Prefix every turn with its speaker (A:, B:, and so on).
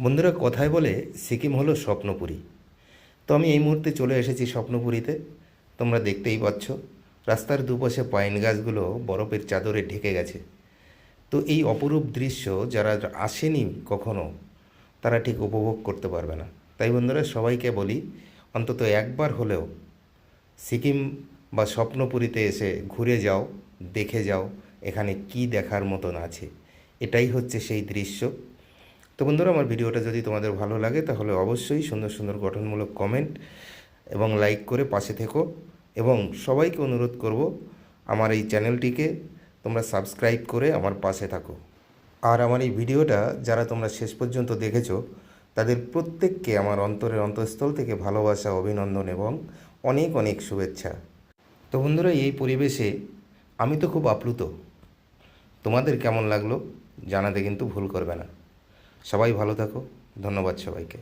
A: বন্ধুরা, কথায় বলে সিকিম হলো স্বপ্নপুরী। তো আমি এই মুহূর্তে চলে এসেছি স্বপ্নপুরীতে। তোমরা দেখতেই পাচ্ছ রাস্তার দুপাশে পাইন গাছগুলো বরফের চাদরে ঢেকে গেছে। তো এই অপরূপ দৃশ্য যারা আসেনি কখনো, তারা ঠিক উপভোগ করতে পারবে না। তাই বন্ধুরা, সবাইকে বলি অন্তত একবার হলেও সিকিম বা স্বপ্নপুরীতে এসে ঘুরে যাও, দেখে যাও এখানে কি দেখার মতন আছে। এটাই হচ্ছে সেই দৃশ্য। তো বন্ধুরা, আমার ভিডিওটা যদি তোমাদের ভালো লাগে তাহলে অবশ্যই সুন্দর সুন্দর গঠনমূলক কমেন্ট এবং লাইক করে পাশে থেকো। এবং সবাইকে অনুরোধ করব, আমার এই চ্যানেলটিকে তোমরা সাবস্ক্রাইব করে আমার পাশে থাকো। আর আমার এই ভিডিওটা যারা তোমরা শেষ পর্যন্ত দেখেছো, তাদের প্রত্যেককে আমার অন্তরের অন্তঃস্থল থেকে ভালোবাসা, অভিনন্দন এবং অনেক অনেক শুভেচ্ছা। তো বন্ধুরা, এই পরিবেশে আমি তো খুব আপ্লুত। তোমাদের কেমন লাগলো জানাতে কিন্তু ভুল করবে না। সবাই ভালো থাকো। ধন্যবাদ সবাইকে।